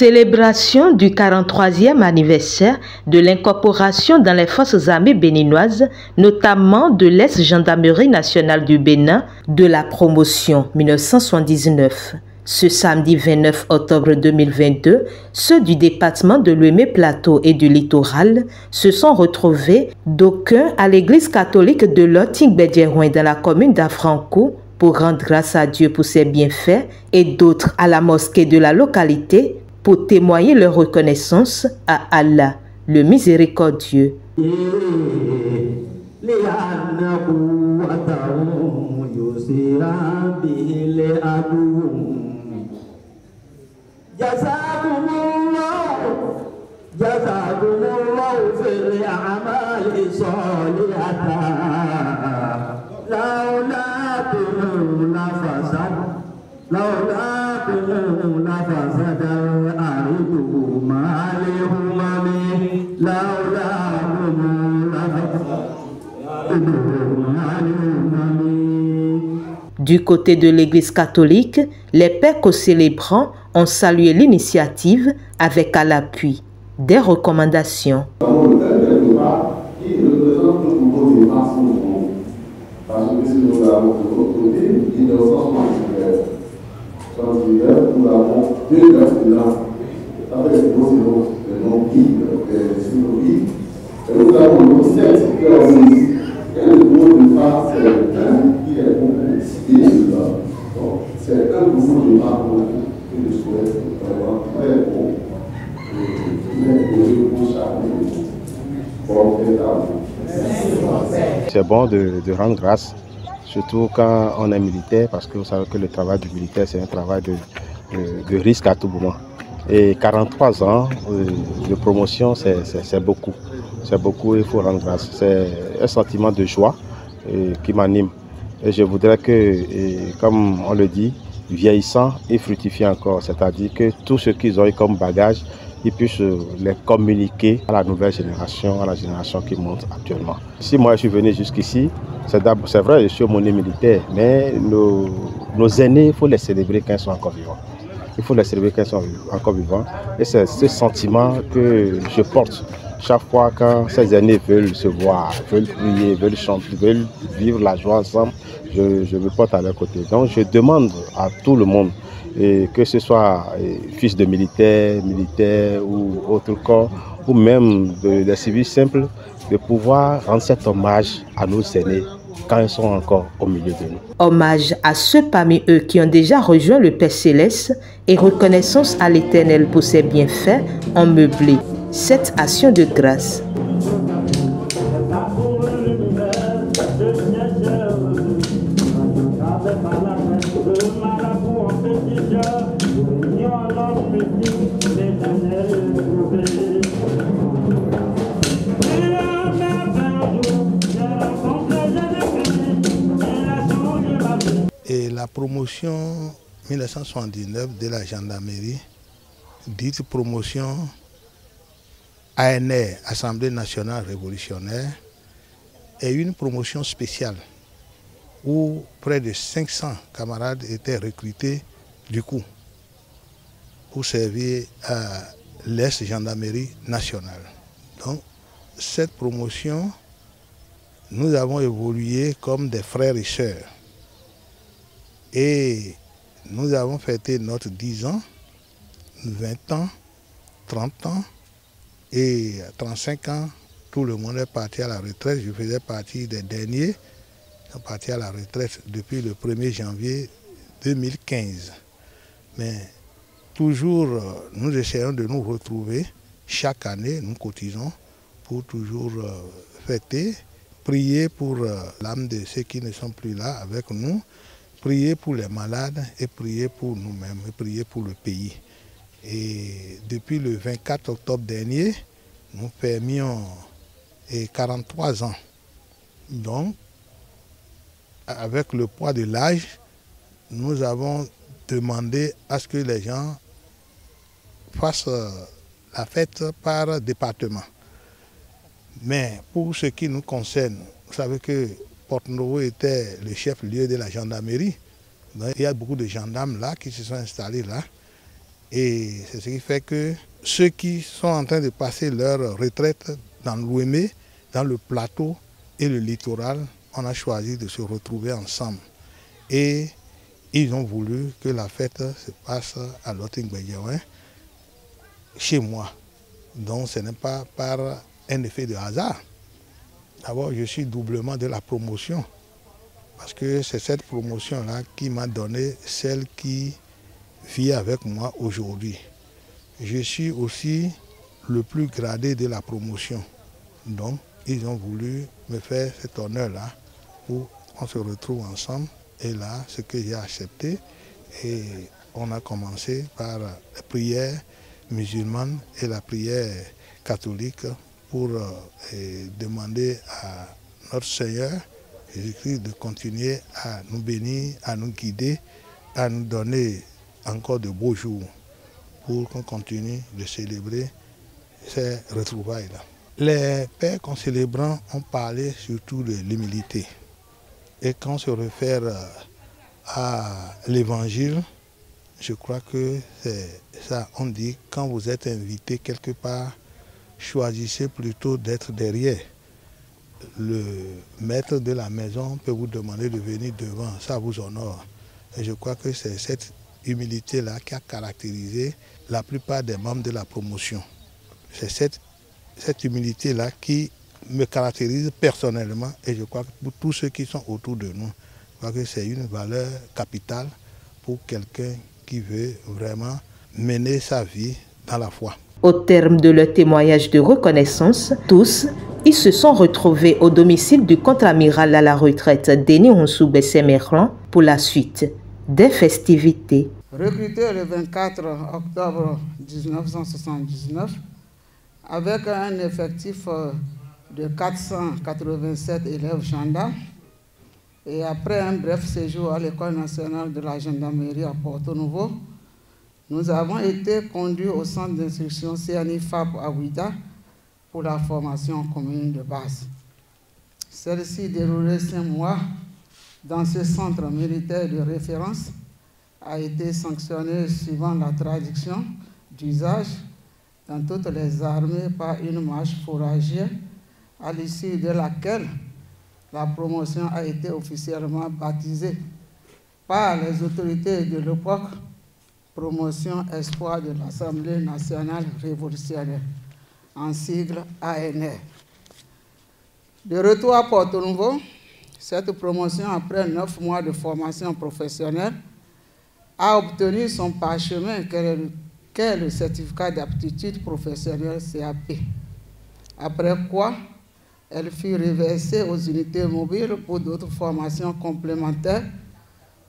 Célébration du 43e anniversaire de l'incorporation dans les forces armées béninoises, notamment de l'ex-gendarmerie nationale du Bénin, de la promotion 1979. Ce samedi 29 octobre 2022, ceux du département de l'Ouémé-Plateau et du littoral se sont retrouvés, d'aucuns à l'église catholique de Loting-Bédiérouin dans la commune d'Afranco pour rendre grâce à Dieu pour ses bienfaits et d'autres à la mosquée de la localité pour témoigner leur reconnaissance à Allah, le miséricordieux. Du côté de l'Église catholique, les pères co-célébrants ont salué l'initiative avec à l'appui des recommandations. C'est un groupe de parcours que je souhaite vraiment très bon et c'est bon de rendre grâce, surtout quand on est militaire, parce que vous savez que le travail du militaire, c'est un travail de risque à tout moment. Et 43 ans de promotion, c'est beaucoup. C'est beaucoup, il faut rendre grâce. C'est un sentiment de joie qui m'anime. Et je voudrais que, comme on le dit, vieillissant et fructifiant encore, c'est-à-dire que tout ce qu'ils ont eu comme bagage, ils puissent les communiquer à la nouvelle génération, à la génération qui monte actuellement. Si moi je suis venu jusqu'ici, c'est vrai, je suis aumônier militaire, mais nos aînés, il faut les célébrer quand ils sont encore vivants. Il faut les célébrer quand ils sont encore vivants. Et c'est ce sentiment que je porte chaque fois quand ces aînés veulent se voir, veulent prier, veulent chanter, veulent vivre la joie ensemble, je me porte à leur côté. Donc je demande à tout le monde, et que ce soit fils de militaires ou autre corps, ou même des civils simples, de pouvoir rendre cet hommage à nos aînés quand ils sont encore au milieu de nous. Hommage à ceux parmi eux qui ont déjà rejoint le Père Céleste et reconnaissance à l'Éternel pour ses bienfaits ont meublé cette action de grâce. Et la promotion 1979 de la gendarmerie, dite promotion ANR, Assemblée nationale révolutionnaire, est une promotion spéciale où près de 500 camarades étaient recrutés du coup pour servir à l'ex-gendarmerie nationale. Donc cette promotion, nous avons évolué comme des frères et sœurs. Et nous avons fêté notre 10 ans, 20 ans, 30 ans et 35 ans. Tout le monde est parti à la retraite. Je faisais partie des derniers qui sont partis à la retraite depuis le 1er janvier 2015. Mais toujours, nous essayons de nous retrouver. Chaque année, nous cotisons pour toujours fêter, prier pour l'âme de ceux qui ne sont plus là avec nous, prier pour les malades et prier pour nous-mêmes, et prier pour le pays. Et depuis le 24 octobre dernier, nous fermions 43 ans. Donc, avec le poids de l'âge, nous avons demandé à ce que les gens fassent la fête par département. Mais pour ce qui nous concerne, vous savez que Porto-Novo était le chef-lieu de la gendarmerie. Donc, il y a beaucoup de gendarmes là qui se sont installés là. Et c'est ce qui fait que ceux qui sont en train de passer leur retraite dans l'Ouémé, dans le plateau et le littoral, on a choisi de se retrouver ensemble. Et ils ont voulu que la fête se passe à Loting-Bédiaouin, chez moi. Donc ce n'est pas par un effet de hasard. D'abord, je suis doublement de la promotion, parce que c'est cette promotion-là qui m'a donné celle qui vit avec moi aujourd'hui. Je suis aussi le plus gradé de la promotion. Donc, ils ont voulu me faire cet honneur-là pour qu'on se retrouve ensemble. Et là, ce que j'ai accepté, et on a commencé par la prière musulmane et la prière catholique pour demander à notre Seigneur Jésus-Christ de continuer à nous bénir, à nous guider, à nous donner encore de beaux jours pour qu'on continue de célébrer ces retrouvailles-là. Les pères concélébrants ont parlé surtout de l'humilité. Et quand on se réfère à l'évangile, je crois que c'est ça. On dit quand vous êtes invité quelque part, choisissez plutôt d'être derrière. Le maître de la maison peut vous demander de venir devant, ça vous honore. Et je crois que c'est cette humilité-là qui a caractérisé la plupart des membres de la promotion. C'est cette humilité-là qui me caractérise personnellement et je crois que pour tous ceux qui sont autour de nous, je crois que c'est une valeur capitale pour quelqu'un qui veut vraiment mener sa vie dans la foi. Au terme de leur témoignage de reconnaissance, tous, ils se sont retrouvés au domicile du contre-amiral à la retraite Denis Onsou Bessé-Merlan pour la suite des festivités. Recruté le 24 octobre 1979 avec un effectif de 487 élèves gendarmes et après un bref séjour à l'École nationale de la gendarmerie à Porto Novo, nous avons été conduits au centre d'instruction CNI-FAP à Ouida pour la formation commune de base. Celle-ci déroulée 5 mois dans ce centre militaire de référence a été sanctionnée suivant la traduction d'usage dans toutes les armées par une marche fourragère à l'issue de laquelle la promotion a été officiellement baptisée par les autorités de l'époque Promotion Espoir de l'Assemblée nationale révolutionnaire, en sigle ANR. De retour à Porto Novo, cette promotion, après 9 mois de formation professionnelle, a obtenu son parchemin qu'est le certificat d'aptitude professionnelle CAP. Après quoi, elle fut reversée aux unités mobiles pour d'autres formations complémentaires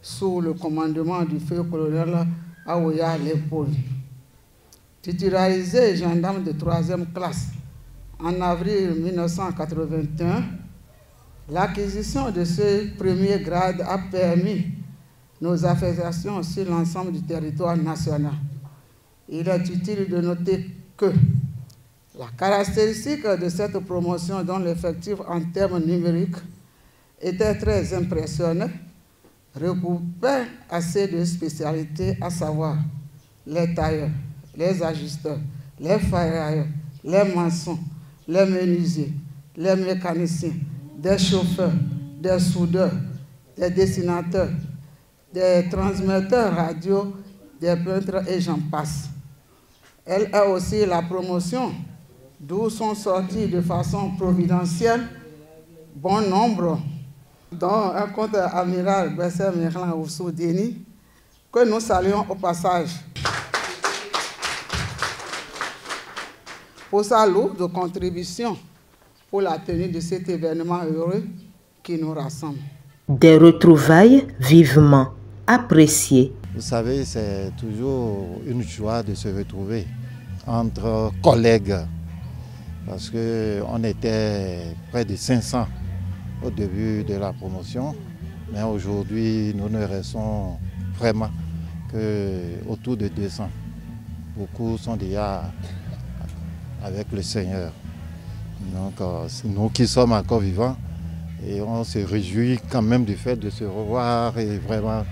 sous le commandement du feu colonel Aouya Léopold. Titularisé gendarme de 3e classe en avril 1981, l'acquisition de ce premier grade a permis nos affectations sur l'ensemble du territoire national. Il est utile de noter que la caractéristique de cette promotion, dont l'effectif en termes numériques était très impressionnant, regroupait assez de spécialités, à savoir les tailleurs, les ajusteurs, les ferrailleurs, les maçons, les menuisiers, les mécaniciens, des chauffeurs, des soudeurs, des dessinateurs, des transmetteurs radio, des peintres et j'en passe. Elle est aussi la promotion d'où sont sortis de façon providentielle bon nombre, dont un contre-amiral Bessé-Merlan Onsou Denis, que nous saluons au passage pour sa lourde contribution pour la tenue de cet événement heureux qui nous rassemble. Des retrouvailles vivement appréciées. Vous savez, c'est toujours une joie de se retrouver entre collègues, parce qu'on était près de 500 au début de la promotion, mais aujourd'hui nous ne restons vraiment qu'autour de 200. Beaucoup sont déjà avec le Seigneur. Donc c'est nous qui sommes encore vivants et on se réjouit quand même du fait de se revoir et vraiment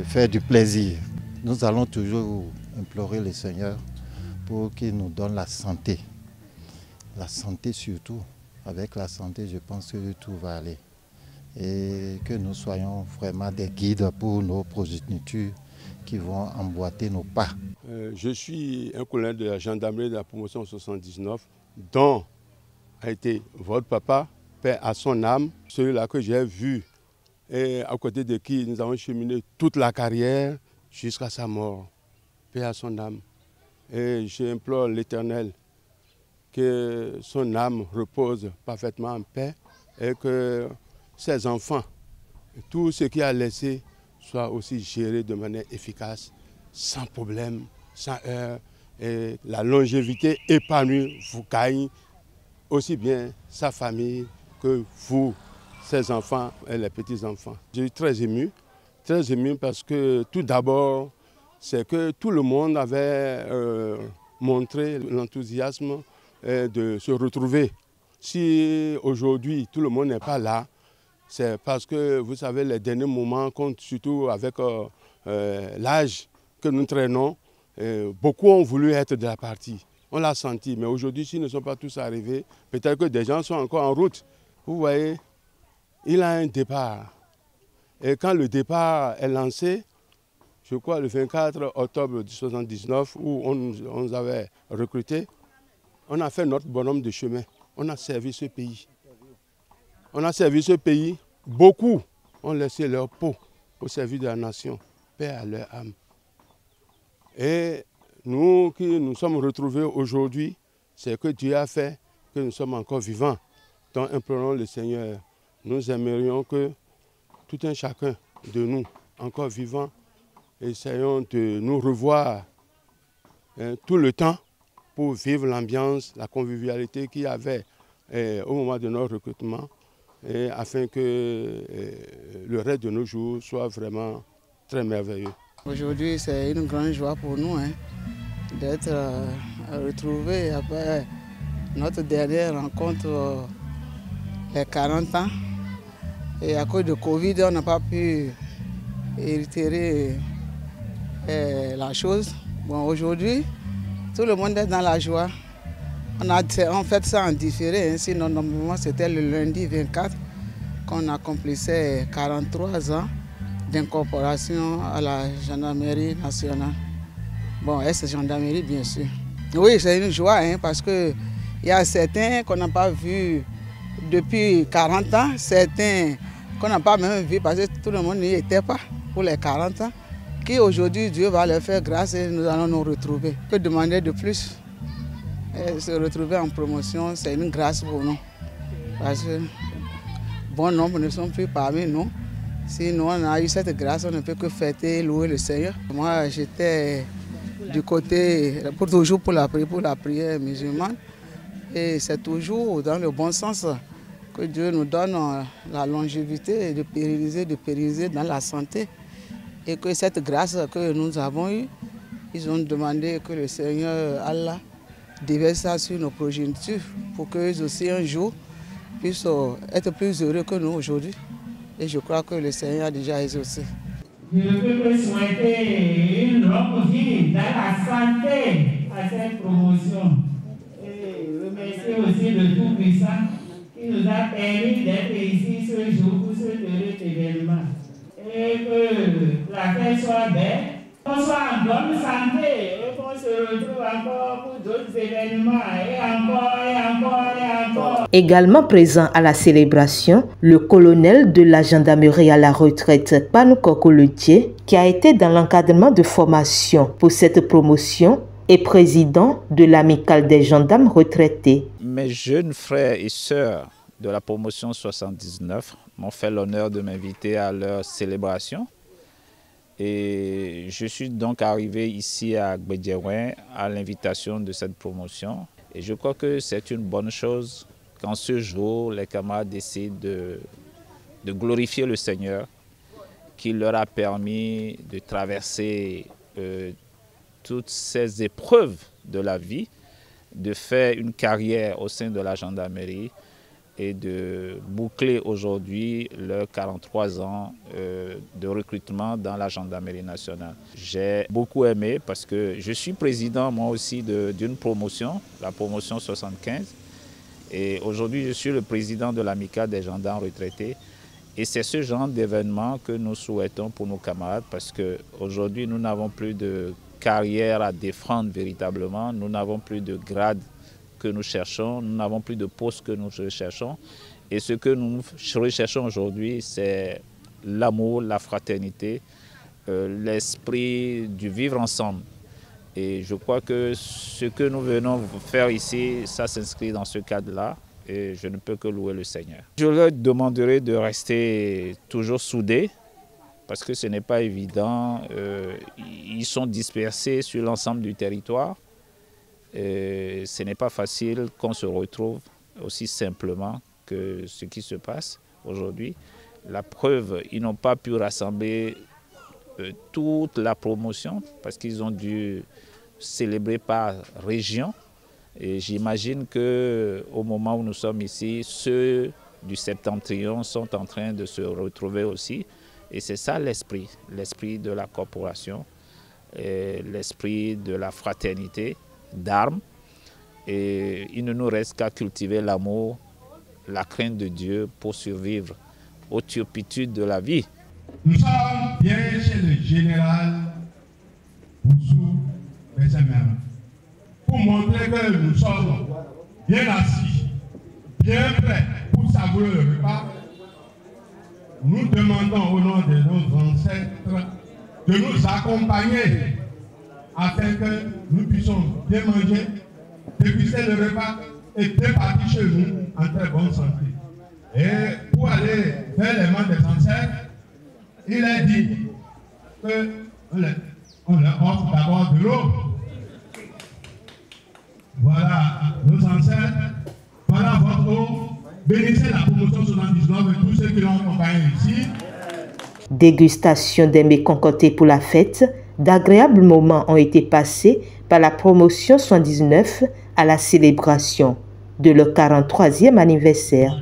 faire du plaisir. Nous allons toujours implorer le Seigneur pour qu'il nous donne la santé. La santé surtout. Avec la santé, je pense que tout va aller. Et que nous soyons vraiment des guides pour nos progénitures qui vont emboîter nos pas. Je suis un colonel de la gendarmerie de la promotion 79, dont a été votre papa, paix à son âme, celui-là que j'ai vu et à côté de qui nous avons cheminé toute la carrière jusqu'à sa mort. Paix à son âme. Et j'implore l'Éternel que son âme repose parfaitement en paix et que ses enfants, tout ce qu'il a laissé, soit aussi géré de manière efficace, sans problème, sans heurts. Et la longévité épanouie vous gagne aussi bien sa famille que vous, ses enfants et les petits-enfants. Je suis très ému parce que tout d'abord, c'est que tout le monde avait montré l'enthousiasme de se retrouver. Si aujourd'hui tout le monde n'est pas là, c'est parce que vous savez les derniers moments comptent surtout avec l'âge que nous traînons. Beaucoup ont voulu être de la partie. On l'a senti, mais aujourd'hui, s'ils ne sont pas tous arrivés, peut-être que des gens sont encore en route. Vous voyez, il a un départ. Et quand le départ est lancé, je crois le 24 octobre 1979, où on nous avait recrutés, on a fait notre bonhomme de chemin. On a servi ce pays. On a servi ce pays. Beaucoup ont laissé leur peau au service de la nation. Paix à leur âme. Et nous qui nous sommes retrouvés aujourd'hui, c'est que Dieu a fait que nous sommes encore vivants. Donc implorons le Seigneur. Nous aimerions que tout un chacun de nous, encore vivants, essayons de nous revoir tout le temps pour vivre l'ambiance, la convivialité qu'il y avait au moment de notre recrutement, et afin que le reste de nos jours soit vraiment très merveilleux. Aujourd'hui, c'est une grande joie pour nous d'être retrouvés après notre dernière rencontre, les 40 ans. Et à cause de Covid, on n'a pas pu réitérer la chose. Bon, aujourd'hui, tout le monde est dans la joie. On fait ça en différé, sinon normalement c'était le lundi 24 qu'on accomplissait 43 ans d'incorporation à la gendarmerie nationale. Bon, ex-gendarmerie bien sûr. Oui, c'est une joie parce qu'il y a certains qu'on n'a pas vus depuis 40 ans, certains qu'on n'a pas même vus parce que tout le monde n'y était pas pour les 40 ans, qui aujourd'hui Dieu va leur faire grâce et nous allons nous retrouver. Que demander de plus? Et se retrouver en promotion, c'est une grâce pour nous. Parce que bon nombre ne sont plus parmi nous. Si nous on a eu cette grâce, on ne peut que fêter et louer le Seigneur. Moi, j'étais du côté, toujours pour la prière musulmane. Et c'est toujours dans le bon sens que Dieu nous donne la longévité de pérenniser dans la santé. Et que cette grâce que nous avons eue, ils ont demandé que le Seigneur Allah déverse ça sur nos progénitures pour qu'eux aussi un jour puissent être plus heureux que nous aujourd'hui. Et je crois que le Seigneur a déjà exaucé. Je ne peux que souhaiter une longue vie dans la santé à cette promotion. Et remercier aussi le Tout-Puissant qui nous a permis d'être ici ce jour pour ce heureux événement. Et que la fête soit belle, qu'on soit en bonne santé et qu'on se retrouve encore pour d'autres événements et encore et encore et encore. Également présent à la célébration, le colonel de la gendarmerie à la retraite, Panou Kokolodje, qui a été dans l'encadrement de formation pour cette promotion, et président de l'amicale des gendarmes retraités. Mes jeunes frères et sœurs de la promotion 79 m'ont fait l'honneur de m'inviter à leur célébration. Et je suis donc arrivé ici à Gbedjewen à l'invitation de cette promotion. Et je crois que c'est une bonne chose qu'en ce jour, les camarades décident de glorifier le Seigneur qui leur a permis de traverser toutes ces épreuves de la vie, de faire une carrière au sein de la gendarmerie et de boucler aujourd'hui leurs 43 ans de recrutement dans la gendarmerie nationale. J'ai beaucoup aimé parce que je suis président moi aussi d'une promotion, la promotion 75. Et aujourd'hui, je suis le président de l'amicale des gendarmes retraités. Et c'est ce genre d'événement que nous souhaitons pour nos camarades parce qu'aujourd'hui, nous n'avons plus de carrière à défendre véritablement. Nous n'avons plus de grade que nous cherchons, nous n'avons plus de poste que nous recherchons. Et ce que nous recherchons aujourd'hui, c'est l'amour, la fraternité, l'esprit du vivre ensemble. Et je crois que ce que nous venons faire ici, ça s'inscrit dans ce cadre-là. Et je ne peux que louer le Seigneur. Je leur demanderai de rester toujours soudés, parce que ce n'est pas évident. Ils sont dispersés sur l'ensemble du territoire. Et ce n'est pas facile qu'on se retrouve aussi simplement que ce qui se passe aujourd'hui. La preuve, ils n'ont pas pu rassembler toute la promotion parce qu'ils ont dû célébrer par région. Et j'imagine qu'au moment où nous sommes ici, ceux du Septentrion sont en train de se retrouver aussi. Et c'est ça l'esprit de la corporation, l'esprit de la fraternité, d'armes. Et il ne nous reste qu'à cultiver l'amour, la crainte de Dieu pour survivre aux turpitudes de la vie. Nous sommes bien chez le général Boussou Bessémer pour montrer que nous sommes bien assis, bien prêts pour savourer le repas. Nous demandons au nom de nos ancêtres de nous accompagner afin que nous puissions bien manger, déguster le repas et départir chez nous en très bonne santé. Et pour aller vers les mains des ancêtres, il est dit qu'on leur offre d'abord de l'eau. Voilà nos ancêtres, voilà votre eau. Bénissez la promotion 79 et tous ceux qui l'ont accompagné ici. Dégustation des mets concoctés pour la fête, d'agréables moments ont été passés par la promotion 79 à la célébration de leur 43e anniversaire.